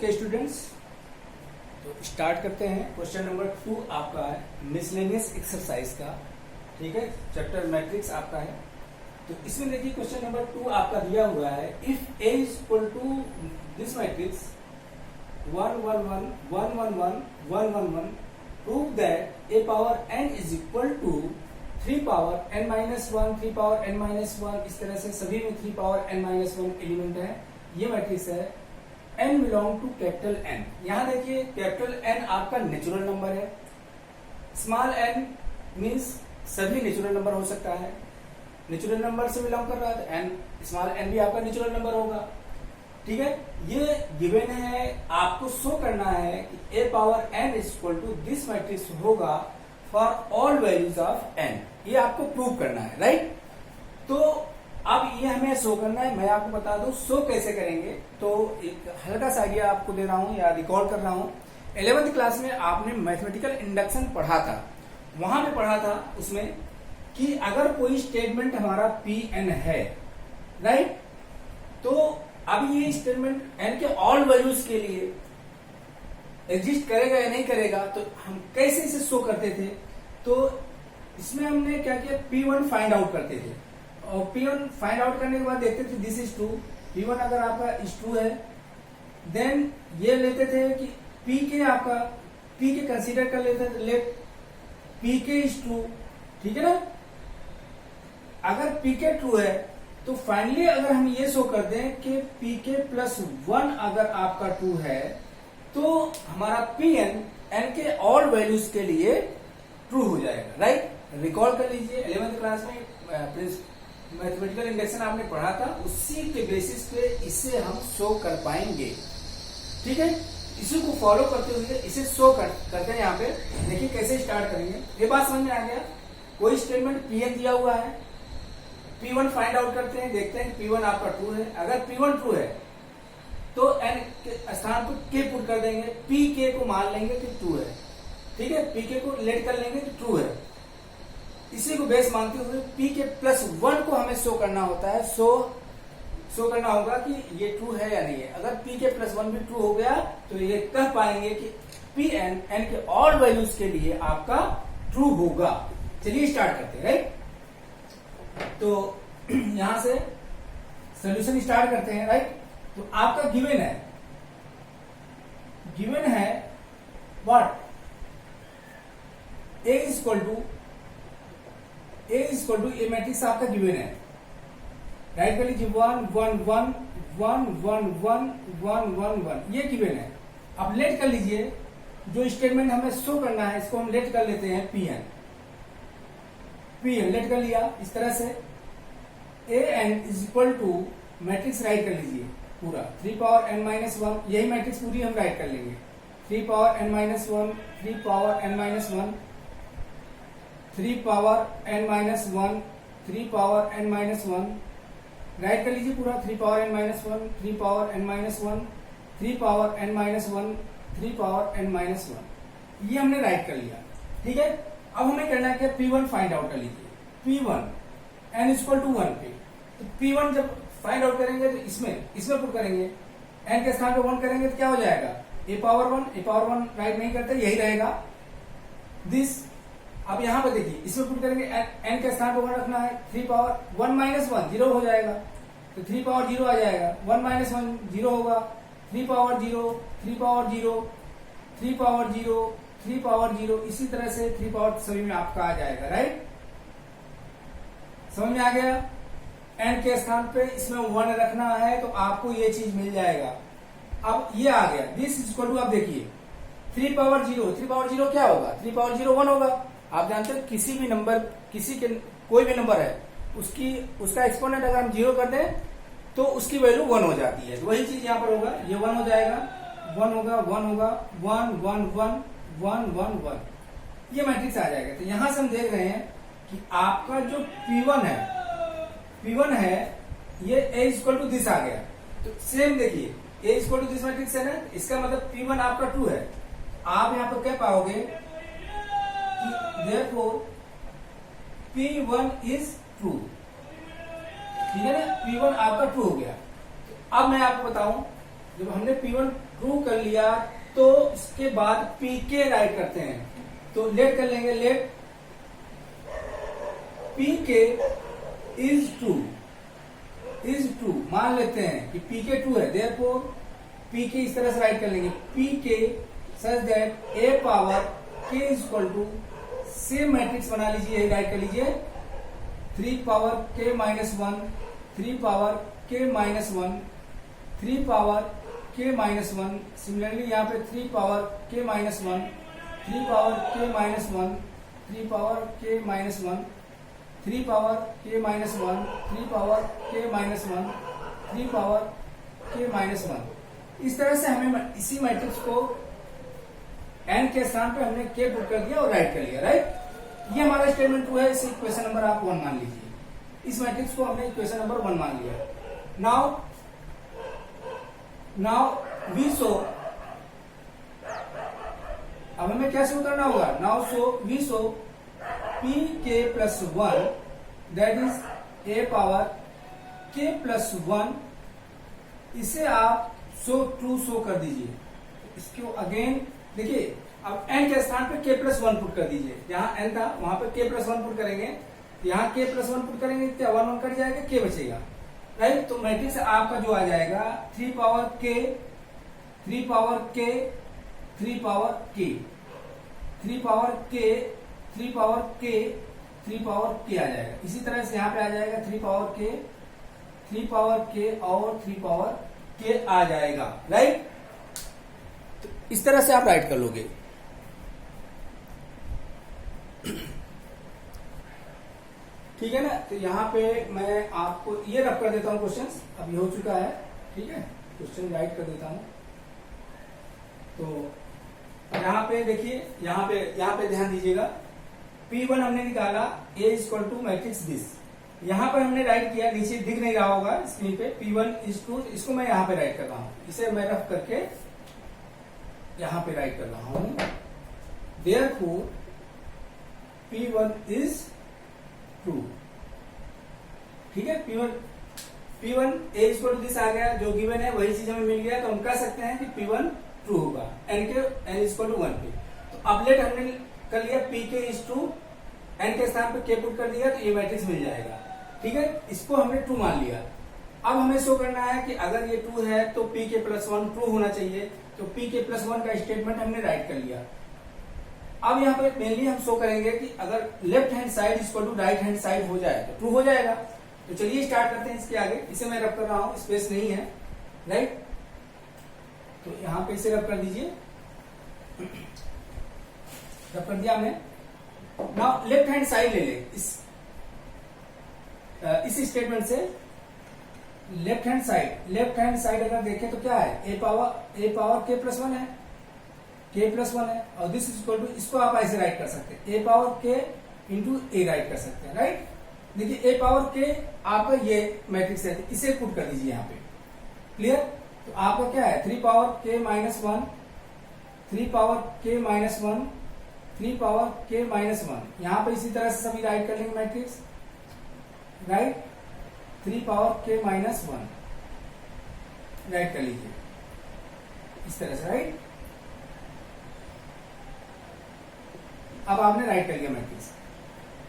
Okay students, तो start करते हैं। क्वेश्चन नंबर 2 आपका है मिसलेनियस एक्सरसाइज का, ठीक है, चैप्टर मैट्रिक्स आपका है। तो इसमें देखिए क्वेश्चन नंबर 2 आपका दिया हुआ है, if A is equal to this matrix 1 1 1 1 1 1 1 1 1, prove that A power n is equal to 3 power n minus 1 3 power n minus 1, इस तरह से सभी में 3 पावर n माइनस 1 एलिमेंट है। ये मैट्रिक्स है n belong to capital N। यहां देखिए कैपिटल N आपका नेचुरल नंबर है, स्मॉल n मीन्स सभी नेचुरल नंबर हो सकता है, नेचुरल नंबर से बिलोंग कर रहा है तो n स्मॉल n भी आपका नेचुरल नंबर होगा, ठीक है। ये गिवन है, आपको शो करना है कि a power n is equal to this matrix होगा for all values of n। ये आपको प्रूव करना है, राइट। तो अब ये हमें शो करना है, मैं आपको बता दूं शो कैसे करेंगे। तो एक हल्का सा आइडिया आपको दे रहा हूं या रिकॉर्ड कर रहा हूं। 11वीं क्लास में आपने मैथमेटिकल इंडक्शन पढ़ा था, वहां पे पढ़ा था उसमें कि अगर कोई स्टेटमेंट हमारा Pn है, राइट, तो अब ये स्टेटमेंट n के ऑल वैल्यूज के लिए एग्जिस्ट करेगा या नहीं करेगा, तो हम कैसे इसे शो करते थे। तो इसमें हमने क्या किया, P1 फाइंड आउट करते थे, और P1 फाइंड आउट करने के बाद देखते थे दिस इज ट्रू। P1 अगर आपका इज ट्रू है, देन ये लेते थे कि Pk आपका Pk कंसीडर कर लेते थे, लेट Pk इज ट्रू, ठीक है ना। अगर Pk ट्रू है तो फाइनली अगर हम ये शो कर दें कि Pk प्लस 1 अगर आपका ट्रू है तो हमारा Pn n के ऑल वैल्यूज के लिए ट्रू हो जाएगा, राइट। रिकॉल कर लीजिए 11th क्लास में मैथमेटिकल इंडक्शन आपने पढ़ा था, उसी के बेसिस पे इसे हम शो कर पाएंगे, ठीक है। इसी को फॉलो करते हुए इसे शो करते हैं। यहाँ पे देखिए कैसे स्टार्ट करेंगे, ये बात समझ में आ गया। कोई स्टेटमेंट Pn दिया हुआ है, P1 फाइंड आउट करते हैं, देखते हैं P1 आपका ट्रू है। अगर P1 ट्रू है तो n के स्थान पर k पुट कर देंगे, Pk को मान लेंगे कि ट्रू है, ठीक है, Pk को लेट कर लेंगे कि ट्रू है। इसी को बेस मानते हुए Pk प्लस 1 को हमें शो करना होता है, शो करना होगा कि ये ट्रू है या नहीं है। अगर Pk प्लस 1 भी ट्रू हो गया तो ये कह पाएंगे कि Pn n के ऑल वैल्यूज के लिए आपका ट्रू होगा। चलिए स्टार्ट करते हैं, राइट। तो यहां से सोल्यूशन स्टार्ट करते हैं, राइट। तो आपका गिवन है what, a is equal to a matrix आपका गिवन है, राइट कर लीजिए 1 1 1 1 1 1 1 1 1, ये गिवन है। अब लेट कर लीजिए, जो स्टेटमेंट हमें शो करना है इसको हम लेट कर लेते हैं Pn लेट कर लिया। इस तरह से an is equal to matrix write कर लीजिए पूरा 3 पावर n माइनस 1, यही मैट्रिक्स पूरी हम राइट कर लेंगे। 3 power n minus 1 3 power n minus 1 3 power n minus 1 3 power n minus 1, right कर लीजिए पूरा 3 power n minus 1 3 power n minus 1 3 power n minus 1 3 power n minus 1, ये हमने राइट कर लिया, ठीक है। अब हमें करना है कि P1 फाइंड आउट कर लीजिए। P1 n इक्वल टू 1 पे, तो P1 जब फाइंड आउट करेंगे तो इसमें पुट करेंगे, n के स्थान पे 1 करेंगे तो क्या हो जाएगा, a पावर 1 राइट नहीं करते, यही रहेगा दिस। अब यहां पर देखिए इसमें पुट करेंगे, n के स्थान पे 1 रखना है, 3 पावर 1 माइनस 1 0 हो जाएगा, तो 3 पावर 0 आ जाएगा, 1 माइनस 1 0 होगा, 3 पावर 0 3 पावर 0 3 पावर 0 3 पावर 0, इसी तरह से 3 पावर सभी में आपका आ जाएगा, राइट। समझ में आ गया। n के स्थान पे इसमें 1 रखना है तो आपको ये चीज मिल जाएगा। अब ये आ गया दिस इज इक्वल टू, अब देखिए 3 पावर 0 क्या होगा, 3 पावर 0 1 होगा। आप जानते हैं किसी भी नंबर, कोई भी नंबर है उसका एक्सपोनेंट अगर हम 0 कर दें तो उसकी वैल्यू 1 हो जाती है। तो वही चीज यहाँ पर होगा, ये 1 हो जाएगा, 1 होगा 1 होगा 1 1 1 1 1 1, ये मैट्रिक्स आ जाएगा। तो यहां से हम देख रहे हैं कि आपका जो P1 है ये a इक्वल टू दिस आ गया। तो सेम देखिए a equal to this matrix है ना, इसका मतलब P1 आपका ट्रू है। आप यहां पर क्या पाओगे कि therefore P1 इज ट्रू, ठीक है ना, P1 आपका ट्रू हो गया। तो अब मैं आपको बताऊं, जब हमने P1 ट्रू कर लिया तो इसके बाद पीके राइट करते हैं। तो लेट कर लेंगे, लेट पीके इज ट्रू मान लेते हैं कि पीके ट्रू है, देयरफॉर पीके इस तरह से राइट कर लेंगे, PK such that A power k is equal to, same matrix बना लीजिए, राइट कर लीजिए 3 power k minus 1, 3 power k minus 1, 3 power k minus 1, similarly यहाँ पे 3 power k minus 1, 3 power k minus 1, 3 power k minus 1, 3 power k minus 1, 3 power k minus 1, 3 power k minus 1। इस तरह से हमें इसी मैट्रिक्स को एन के स्थान पे हमने के पुट कर दिया और राइट कर लिया, राइट। ये हमारा स्टेटमेंट 2 है, इसे इक्वेशन नंबर आप 1 मान लीजिए। इस मैट्रिक्स को हमने इक्वेशन नंबर 1 मान लिया। नाउ वी शो, अब हमें क्या शो करना होगा, now show we show P K plus 1 that is A power K plus 1, इसे आप ट्रू शो कर दीजिए। इसको अगेन देखिए, अब n के स्थान पे k प्लस 1 पुट कर दीजिए, जहां n था वहां पे k प्लस 1 पुट करेंगे, यहाँ k प्लस 1 पुट करेंगे, क्या 1 1 कट जाएगा, k बचेगा, राइट। तो मैट्रिक्स आपका जो आ जाएगा 3 power k, 3 power k, 3 power k, 3 power k, 3 power k, 3 power k आ जाएगा। इसी तरह से यहाँ पे आ जाएगा 3 पावर k, 3 पावर k और 3 पावर k आ जाएगा, राइट। तो इस तरह से आप राइट कर लोगे। ठीक है ना। तो यहाँ पे मैं आपको ये रख कर देता हूं क्वेश्चंस, अभी हो चुका है, ठीक है, क्वेश्चन राइट कर देता हूं। तो यहाँ पे देखिए, यहाँ पे ध्यान दीजिएगा, P1 हमने निकाला, A equal to matrix this, यहाँ पर हमने राइट किया, नीचे दिख नहीं रहा होगा स्क्रीन पे, P1 इज टू, इसको मैं यहाँ पे राइट कर रहा हूँ, इसे मैं रफ करके यहाँ पे राइट कर रहा हूँ। देयरफॉर P1 इज ट्रू, ठीक है। P1 A equal to this आ गया, जो गिवन है वही चीज हमें मिल गया, तो हम कह सकते हैं कि P1 ट्रू होगा n इक्वल टू 1 पे। तो अब लेट हमने कर लिया P के इज टू, n के स्थान पे k पुट कर दिया, तो ये मैट्रिक्स मिल जाएगा, ठीक है। इसको हमने ट्रू मान लिया। अब हमें शो करना है कि अगर ये ट्रू है तो P के प्लस 1 ट्रू होना चाहिए, तो P के प्लस 1 का स्टेटमेंट हमने राइट कर लिया। अब यहाँ पे मेनली हम शो करेंगे कि अगर left hand side equal to right hand side हो जाए तो ट्रू हो जाएगा। तो चलिए स्टार्ट करते हैं इसके आगे, इसे मैं रब कर रहा हूं, स्पेस नहीं है, राइट। तो यहाँ पे इसे रब कर दीजिए, रब कर दिया हमने। नाउ लेफ्ट हैंड साइड ले ले, इस स्टेटमेंट से लेफ्ट हैंड साइड अगर देखें तो क्या है, ए पावर के प्लस 1 है, k प्लस 1 है, और दिस इज इक्वल टू, इसको आप ऐसे राइट कर सकते हैं, ए पावर के इंटू ए राइट कर सकते हैं, राइट। देखिए ए पावर के आपका ये मैट्रिक्स है, इसे पुट कर दीजिए यहाँ पे, क्लियर। तो आपका क्या है, 3 power k minus 1, 3 power k minus 1, 3 power k minus 1, यहाँ पे इसी तरह से सभी राइट कर लेंगे matrix, right. 3 power k minus 1 right कर लीजिए इस तरह से, राइट। अब आपने राइट कर लिया मैट्रिक्स,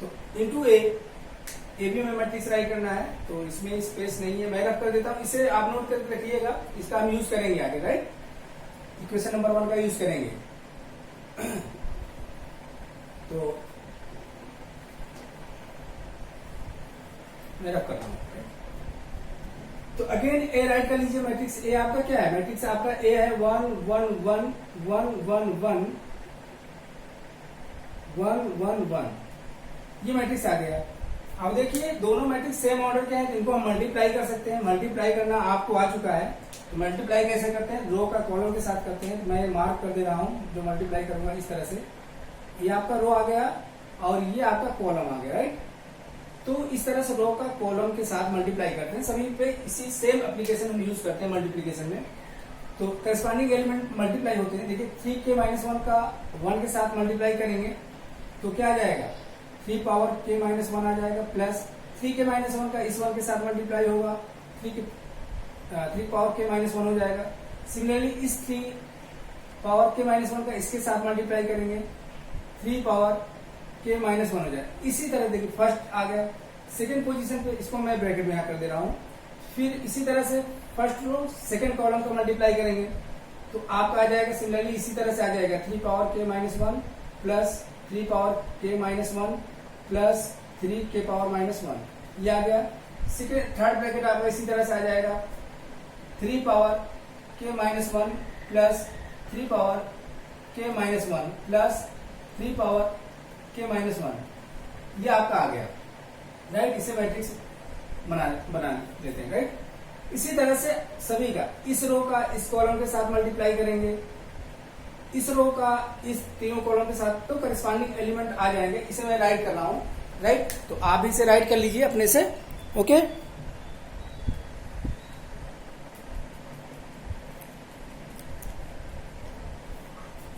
तो इनटू ए भी में मैट्रिक्स राइट करना है, तो इसमें स्पेस नहीं है, मैं रख कर देता हूं, इसे आप नोट करके रखिएगा, इसका हम यूज करेंगे आगे, राइट। इक्वेशन नंबर 1 का यूज करेंगे। तो मैं रख कर रहा हूं, तो अगेन ए राइट कर लीजिए मैट्रिक्स। ए आपका क्या है, मैट्रिक्स आपका ए है 1 1 1 1 1 1 1 1 1, ये मैट्रिक्स आ गया। अब देखिए दोनों मैट्रिक्स सेम ऑर्डर के हैं, इनको हम मल्टीप्लाई कर सकते हैं। मल्टीप्लाई करना आपको आ चुका है, तो मल्टीप्लाई कैसे करते हैं, रो का कॉलम के साथ करते हैं। मैं मार्क कर दे रहा हूं, जो मल्टीप्लाई करूंगा इस तरह से, ये आपका रो आ गया और ये आपका कॉलम आ गया, राइट। तो इस तरह से रो का कॉलम के साथ मल्टीप्लाई करते हैं, सभी पे इसी सेम एप्लीकेशन हम यूज करते हैं मल्टीप्लीकेशन में। तो करस्पॉन्डिंग एलिमेंट मल्टीप्लाई होते हैं। देखिए 3 के माइनस 1 का 1 के साथ मल्टीप्लाई करेंगे तो क्या आ जाएगा, 3 पावर के माइनस 1 आ जाएगा, प्लस 3 के माइनस 1 का इस 1 के साथ मल्टीप्लाई होगा, 3 पावर के माइनस 1 हो जाएगा। सिमिलरली इस 3 पावर के माइनस 1 का इसके साथ मल्टीप्लाई करेंगे, 3 पावर के माइनस 1 हो जाए। इसी तरह देखिए फर्स्ट आ गया, सेकेंड पोजीशन पे इसको मैं ब्रैकेट में यहाँ कर दे रहा हूँ। फिर इसी तरह से फर्स्ट रो सेकेंड कॉलम को मल्टीप्लाई करेंगे तो आपका आ जाएगा सिमिलरली इसी तरह से आ जाएगा 3 power k minus 1 plus 3 power k minus 1 plus 3 के पावर माइनस 1, ये आ गया। सेकेंड थर्ड ब्रैकेट आपका इसी तरह से आ जाएगा 3 power k minus 1 plus 3 power k minus 1 plus 3 power k minus 1, ये आपका आ गया, राइट। इसे मैट्रिक्स बना लेते हैं, राइट। इसी तरह से सभी का इस रो का इस कॉलम के साथ मल्टीप्लाई करेंगे, इस रो का इस तीनों कॉलम के साथ, तो करस्पॉन्डिंग एलिमेंट आ जाएंगे। इसे मैं राइट कर रहा हूं, राइट। तो आप भी इसे राइट कर लीजिए अपने से, ओके।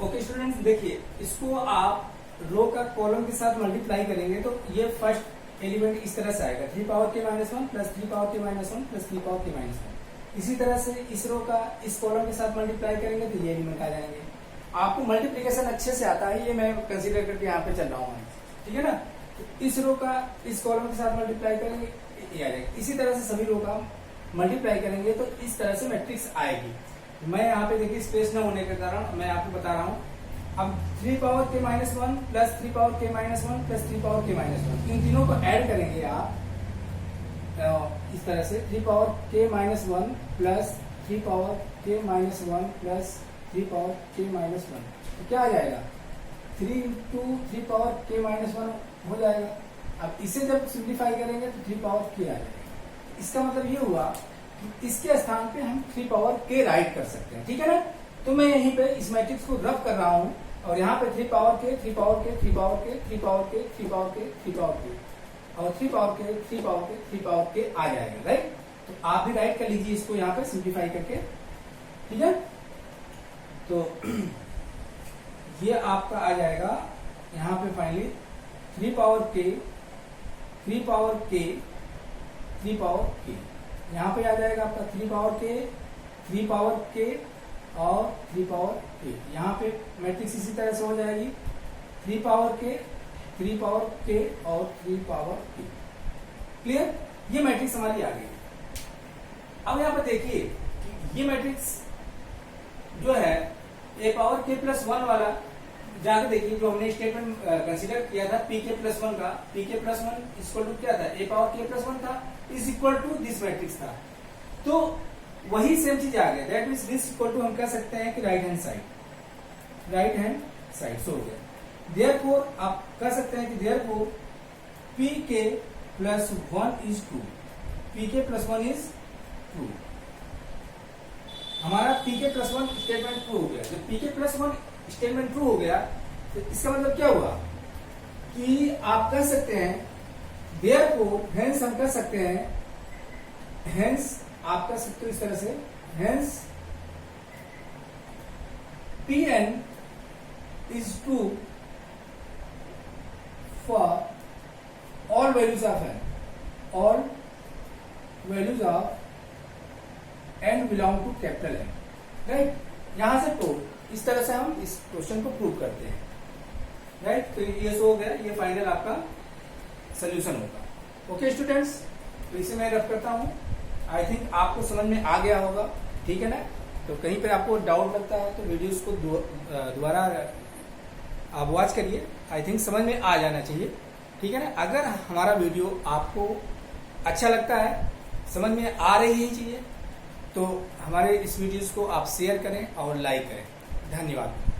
ओके स्टूडेंट्स, देखिए इसको आप रो का कॉलम के साथ मल्टीप्लाई करेंगे तो ये फर्स्ट एलिमेंट इस तरह से आएगा 3 power k minus 1 plus 3 power k minus 1 plus 3 power k minus 1। इसी तरह से इस रो का इस कॉलम के साथ मल्टीप्लाई करेंगे तो ये एलिमेंट आ जाएंगे। आपको मल्टीप्लिकेशन अच्छे से आता है, ये मैं कंसीडर करके यहाँ पे चल रहा हूँ, ठीक है ना। तो इस रो का इस कॉलम के साथ मल्टीप्लाई करेंगे, ये आ जाएगा। इसी तरह से सभी रो का मल्टीप्लाई करेंगे तो इस तरह से मैट्रिक्स आएगी। मैं यहाँ पे देखिए स्पेस न होने के कारण मैं आपको बता रहा हूँ। अब 3 power k minus 1 plus 3 power k minus 1 plus 3 power k minus 1, इन तीनों को ऐड करेंगे आप इस तरह से 3 power k minus 1 plus 3 power k minus 1 plus 3 power k minus 1, तो क्या आ जाएगा 3 इंटू 3 पावर के माइनस 1 हो जाएगा। अब इसे जब सिंप्लीफाई करेंगे तो 3 पावर के आ जाएगा। इसका मतलब ये हुआ कि इसके स्थान पे हम 3 पावर के राइट कर सकते हैं, ठीक है ना। तो मैं यहीं पे इस मैट्रिक्स को रफ कर रहा हूं और यहाँ पे 3 पावर के 3 पावर के 3 पावर के 3 पावर के 3 पावर के 3 पावर के और 3 पावर के 3 पावर के 3 पावर के आ जाएगा, राइट। तो आप भी राइट कर लीजिए इसको यहाँ पे सिंप्लीफाई करके, ठीक है। तो ये आपका आ जाएगा यहाँ पे फाइनली 3 पावर के 3 पावर के 3 पावर के, यहाँ पे आ जाएगा आपका 3 पावर के 3 पावर के और 3 पावर के। यहाँ पे मैट्रिक्स इसी तरह से हो जाएगी 3 पावर के 3 पावर के और 3 पावर के। क्लियर, ये मैट्रिक्स हमारी आ गई। अब यहाँ पे देखिए ये मैट्रिक्स जो है ए पावर के प्लस 1 वाला, जाके देखिए जो हमने स्टेटमेंट कंसीडर किया था पी के प्लस 1 का, P K plus 1 equal to क्या था, ए पावर के प्लस 1 था, is equal to this matrix था। तो वही सेम चीज आ गया, that means this equal to हम कह सकते हैं कि राइट हैंड साइड सो हो गया। देयरफॉर आप कह सकते हैं कि therefore P K plus 1 is true, P K plus 1 is true. हमारा P K plus 1 statement true हो गया। जब P K plus 1 statement true हो गया तो इसका मतलब क्या हुआ कि आप कह सकते हैं देयरफॉर, हेंस हम कह सकते हैं, हेंस आप कह सकते हो इस तरह से, hence P n is true for all values of n, all values of n belong to capital N, right. यहां से तो इस तरह से हम इस क्वेश्चन को प्रूव करते हैं, राइट। तो ये हो गया, ये फाइनल आपका सोल्यूशन होगा। ओके स्टूडेंट्स, तो इसे मैं रफ करता हूं। आई थिंक आपको समझ में आ गया होगा, ठीक है ना। तो कहीं पर आपको डाउट लगता है तो वीडियोस को दोबारा आप वॉच करिए, आई थिंक समझ में आ जाना चाहिए, ठीक है ना। अगर हमारा वीडियो आपको अच्छा लगता है, समझ में आ रही है चीजें, तो हमारे इस वीडियोस को आप शेयर करें और लाइक करें। धन्यवाद।